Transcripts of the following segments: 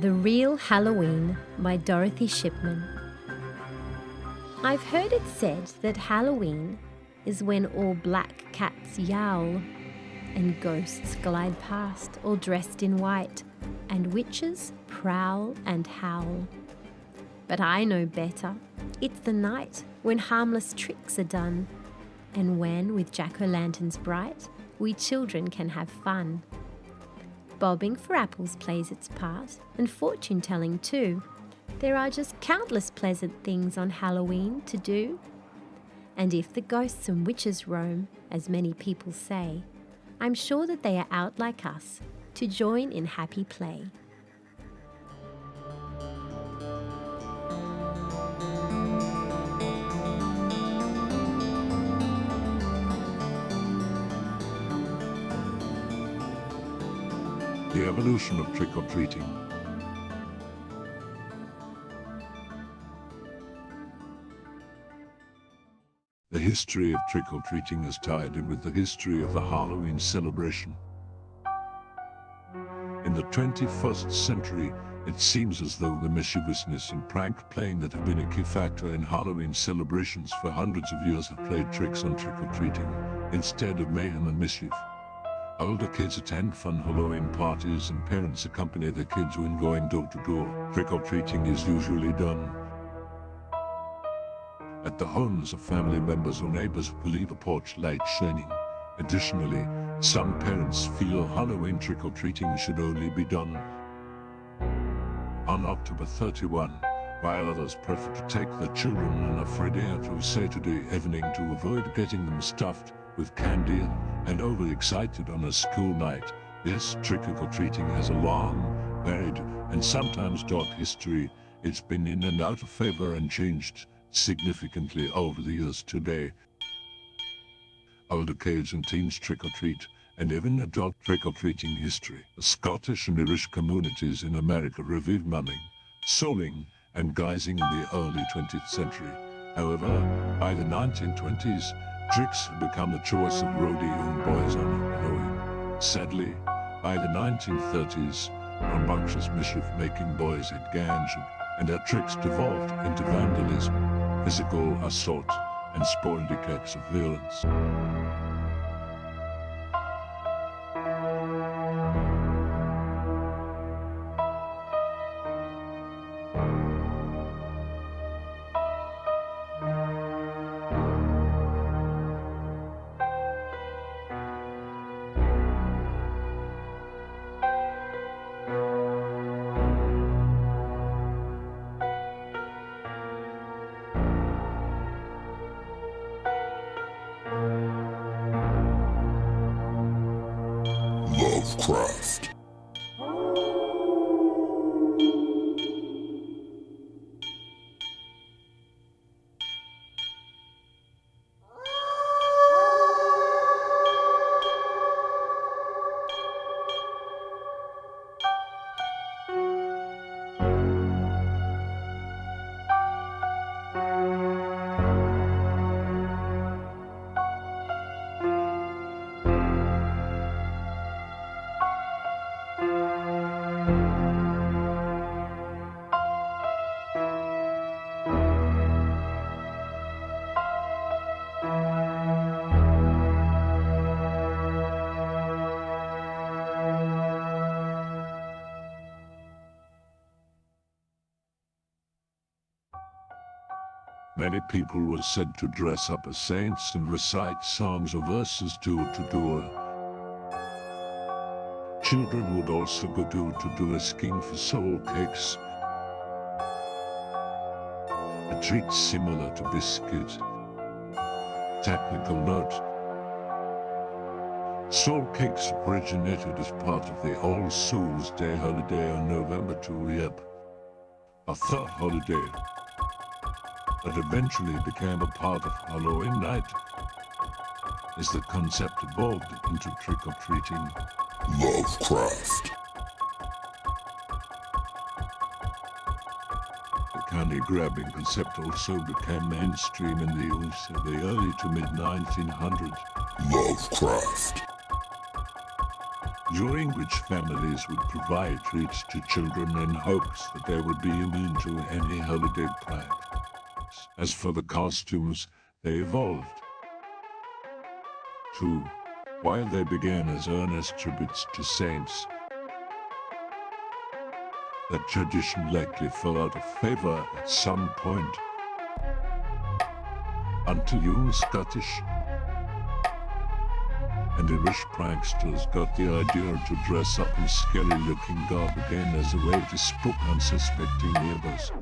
The Real Halloween by Dorothy Shipman. I've heard it said that Halloween is when all black cats yowl and ghosts glide past all dressed in white and witches prowl and howl. But I know better. It's the night when harmless tricks are done and when, with jack-o'-lanterns bright, we children can have fun. Bobbing for apples plays its part, and fortune-telling too. There are just countless pleasant things on Halloween to do. And if the ghosts and witches roam, as many people say, I'm sure that they are out like us to join in happy play. The evolution of trick-or-treating. The history of trick-or-treating is tied in with the history of the Halloween celebration. In the 21st century, it seems as though the mischievousness and prank playing that have been a key factor in Halloween celebrations for hundreds of years have played tricks on trick-or-treating instead of mayhem and mischief. Older kids attend fun Halloween parties and parents accompany their kids when going door to door. Trick-or-treating is usually done at the homes of family members or neighbors who leave a porch light shining. Additionally, some parents feel Halloween trick-or-treating should only be done on October 31, while others prefer to take their children on a Friday or Saturday evening to avoid getting them stuffed with candy and overexcited on a school night. Yes, trick-or-treating has a long, varied, and sometimes dark history. It's been in and out of favor and changed significantly over the years today. Older kids and teens trick-or-treat, and even adult trick-or-treating history. The Scottish and Irish communities in America revived mumming, souling, and guising in the early 20th century. However, by the 1920s, tricks had become the choice of rowdy young boys on Halloween. Sadly, by the 1930s, rambunctious mischief-making boys had gangs, and their tricks devolved into vandalism, physical assault, and sporadic acts of violence. Lovecraft. Many people were said to dress up as saints and recite songs or verses door to door. Children would also go door to door asking for soul cakes, a treat similar to biscuit. Technical note: soul cakes originated as part of the All Souls Day holiday on November 2, a third holiday that eventually became a part of Halloween night as the concept evolved into trick-or-treating. Lovecraft. The candy-grabbing concept also became mainstream in the US in the early to mid-1900s. Lovecraft. during which families would provide treats to children in hopes that they would be immune to any holiday pranks. As for the costumes, they evolved. Too, while they began as earnest tributes to saints, that tradition likely fell out of favor at some point. Until you Scottish and Irish pranksters got the idea to dress up in scary-looking garb again as a way to spook unsuspecting neighbors.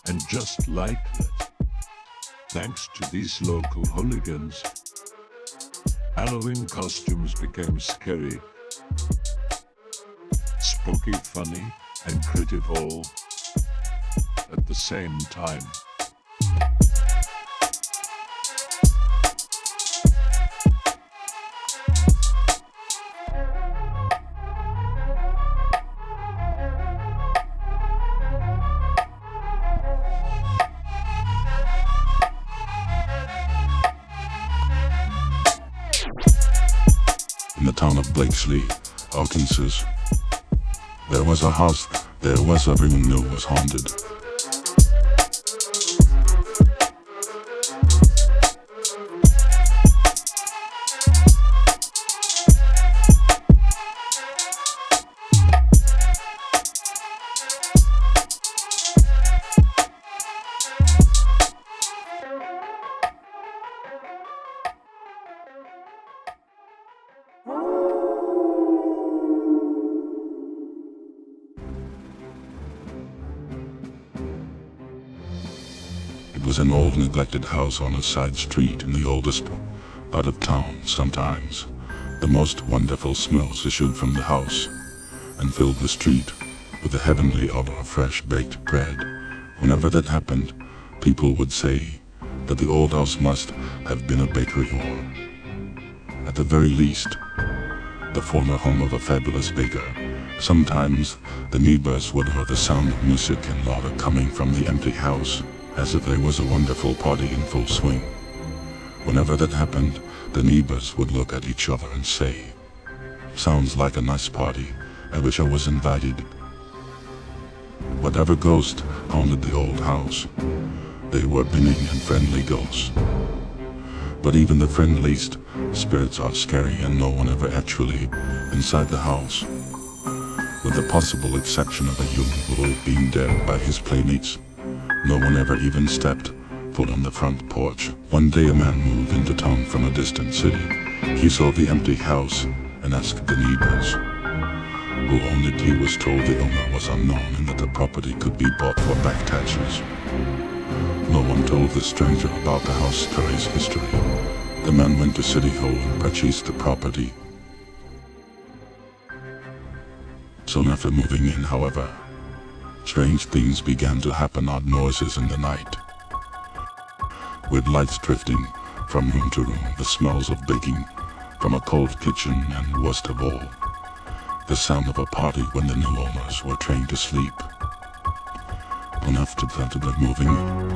And just like that, thanks to these local hooligans, Halloween costumes became scary, spooky, funny, and creative all at the same time. In the town of Blakesley, Arkansas, there was a house everyone knew was haunted. It was an old neglected house on a side street in the oldest part of town. Sometimes the most wonderful smells issued from the house and filled the street with the heavenly odor of fresh baked bread. Whenever that happened, people would say that the old house must have been a bakery or, at the very least, the former home of a fabulous baker. Sometimes the neighbors would hear the sound of music and laughter coming from the empty house, as if there was a wonderful party in full swing. Whenever that happened, the neighbors would look at each other and say, "Sounds like a nice party. I wish I was invited." Whatever ghost haunted the old house, they were benign and friendly ghosts. But even the friendliest spirits are scary, and no one ever actually inside the house, with the possible exception of a human who being dead by his playmates. No one ever even stepped foot on the front porch. One day a man moved into town from a distant city. He saw the empty house and asked the neighbors who owned it. He was told the owner was unknown and that the property could be bought for back taxes. No one told the stranger about the house's history. The man went to City Hall and purchased the property. Soon after moving in, however, strange things began to happen. Odd noises in the night, with lights drifting from room to room, the smells of baking from a cold kitchen, and worst of all, the sound of a party when the new owners were trying to sleep. And after that, they're moving in.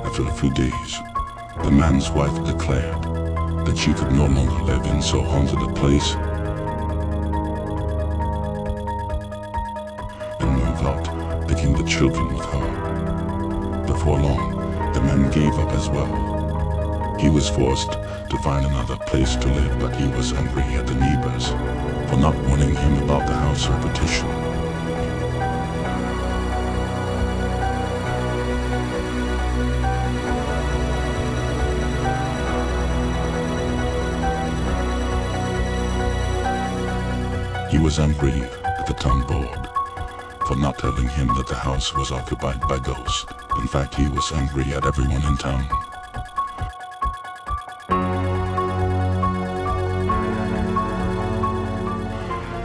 After a few days, the man's wife declared that she could no longer live in so haunted a place and move out, taking the children with her. Before long, the man gave up as well. He was forced to find another place to live, but he was angry at the neighbors for not warning him about the house reputation. He was angry at the town board for not telling him that the house was occupied by ghosts. In fact, he was angry at everyone in town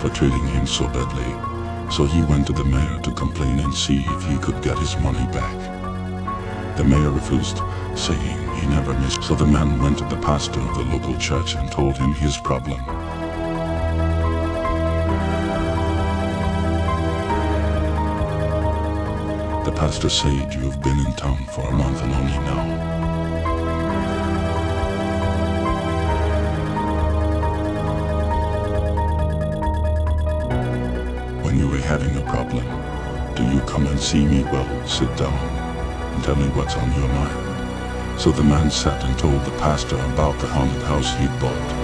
for treating him so badly. So he went to the mayor to complain and see if he could get his money back. The mayor refused, saying he never missed. So the man went to the pastor of the local church and told him his problem. The pastor said, "You've been in town for a month and only now." "When you were having a problem, do you come and see me? Well, sit down and tell me what's on your mind." So the man sat and told the pastor about the haunted house he'd bought.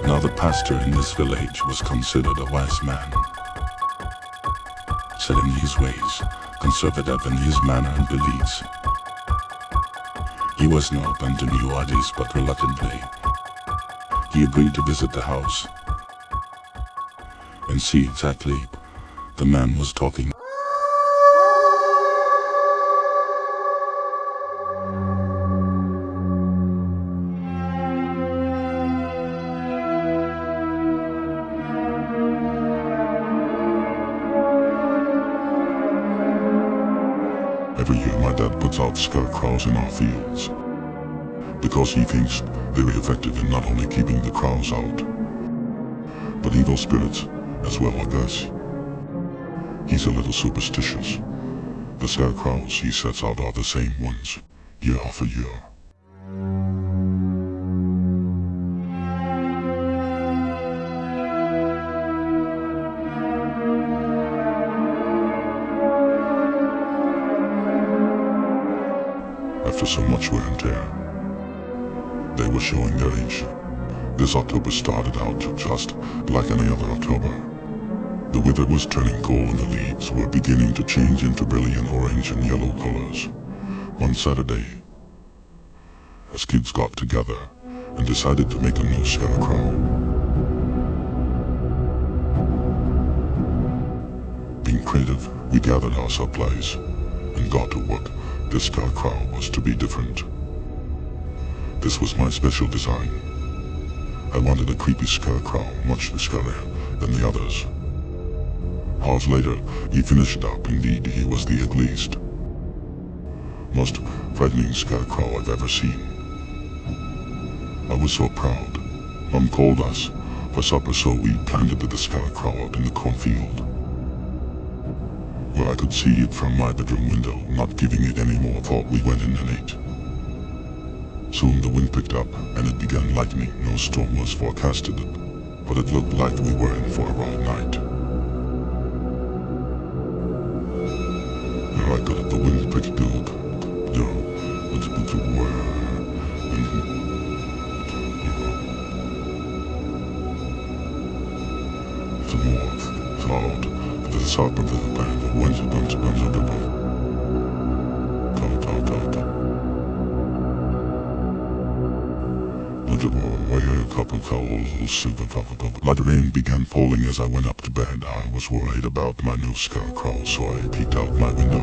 Now the pastor in this village was considered a wise man, set in his ways, conservative in his manner and beliefs. He was not open to new ideas, but reluctantly, he agreed to visit the house and see exactly the man was talking. Every year my dad puts out scarecrows in our fields because he thinks they're effective in not only keeping the crows out, but evil spirits as well, I guess. He's a little superstitious. The scarecrows he sets out are the same ones, year after year. After so much wear and tear, they were showing their age. This October started out just like any other October. The weather was turning cold and the leaves were beginning to change into brilliant orange and yellow colors. One Saturday, as kids got together and decided to make a new scarecrow. Being creative, we gathered our supplies and got to work. This scarecrow was to be different. This was my special design. I wanted a creepy scarecrow, much scarier than the others. Hours later, he finished up. Indeed, he was the ugliest, most frightening scarecrow I've ever seen. I was so proud. Mom called us for supper, so we planted the scarecrow out in the cornfield, where I could see it from my bedroom window. Not giving it any more thought, we went in and ate. Soon the wind picked up and it began lightning. No storm was forecasted, but it looked like we were in for a raw night. Where I got the wind picked up, the north, south, the south of the band of winds of the Like rain began falling as I went up to bed. I was worried about my new scarecrow, so I peeked out my window.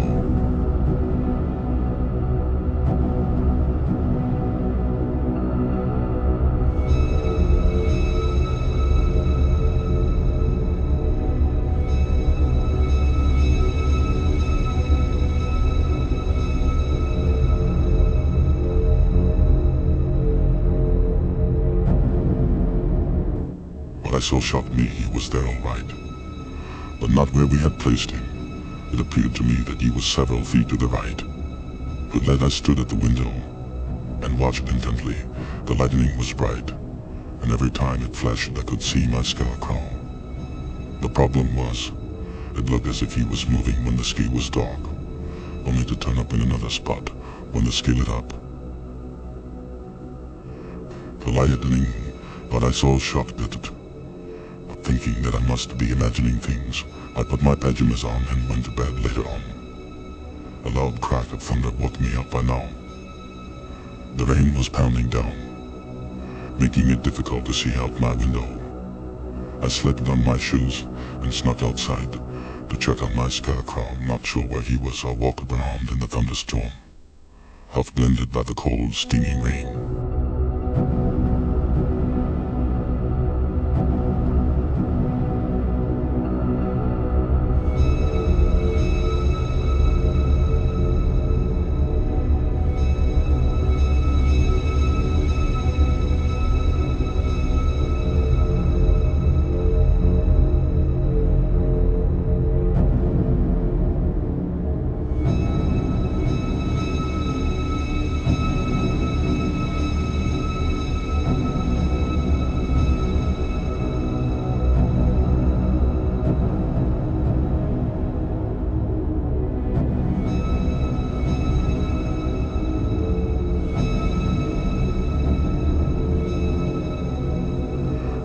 What I saw shocked me. He was there all right, but not where we had placed him. It appeared to me that he was several feet to the right. But then I stood at the window and watched intently. The lightning was bright, and every time it flashed I could see my scarecrow. The problem was, it looked as if he was moving when the sky was dark, only to turn up in another spot when the sky lit up. The lightning, but I so shocked at it, thinking that I must be imagining things. I put my pajamas on and went to bed later on. A loud crack of thunder woke me up by now. The rain was pounding down. making it difficult to see out my window. I slipped on my shoes and snuck outside to check on my scarecrow, not sure where he was. I walked around in the thunderstorm, half blinded by the cold, stinging rain.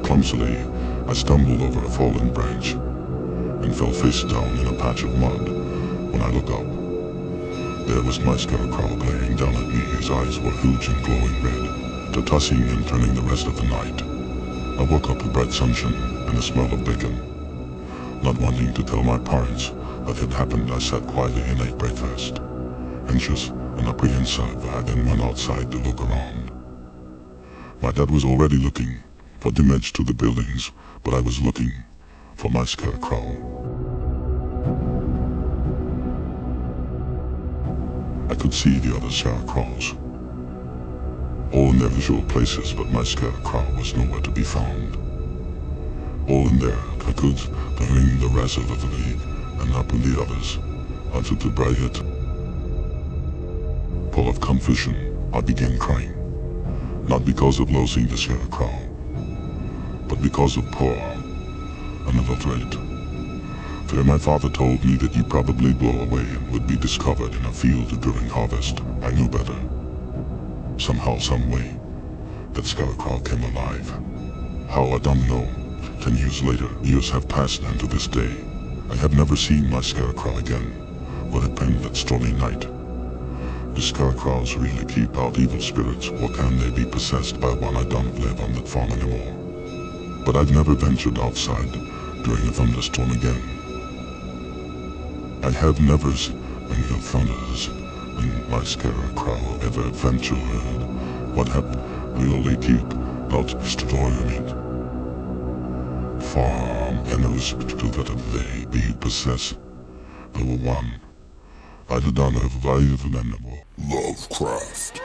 Clumsily, I stumbled over a fallen branch and fell face down in a patch of mud. When I looked up, there was my scarecrow glaring down at me. His eyes were huge and glowing red, tossing and turning the rest of the night. I woke up to bright sunshine and the smell of bacon. Not wanting to tell my parents what had happened, I sat quietly and ate breakfast. Anxious and apprehensive, I then went outside to look around. My dad was already looking for damage to the buildings, but I was looking for my scarecrow. I could see the other scarecrows, all in their visual places, but my scarecrow was nowhere to be found. All in there, I could hearing the resolutely and up in the others, until to bright it. Full of confusion, I began crying, not because of losing the scarecrow, but because of poor, unadulterated fear. My father told me that he'd probably blow away and would be discovered in a field during harvest. I knew better. Somehow, some way, that scarecrow came alive. How, I don't know. 10 years later, years have passed, and to this day, I have never seen my scarecrow again. What had been that stormy night? Do scarecrows really keep out evil spirits, or can they be possessed by one? I don't live on that farm anymore. But I've never ventured outside during a thunderstorm again. I have never seen any thunders in my scarecrow ever ventured. What have really keep out storming farm animals to that they be possessed by one? I don't know if I even know. Lovecraft.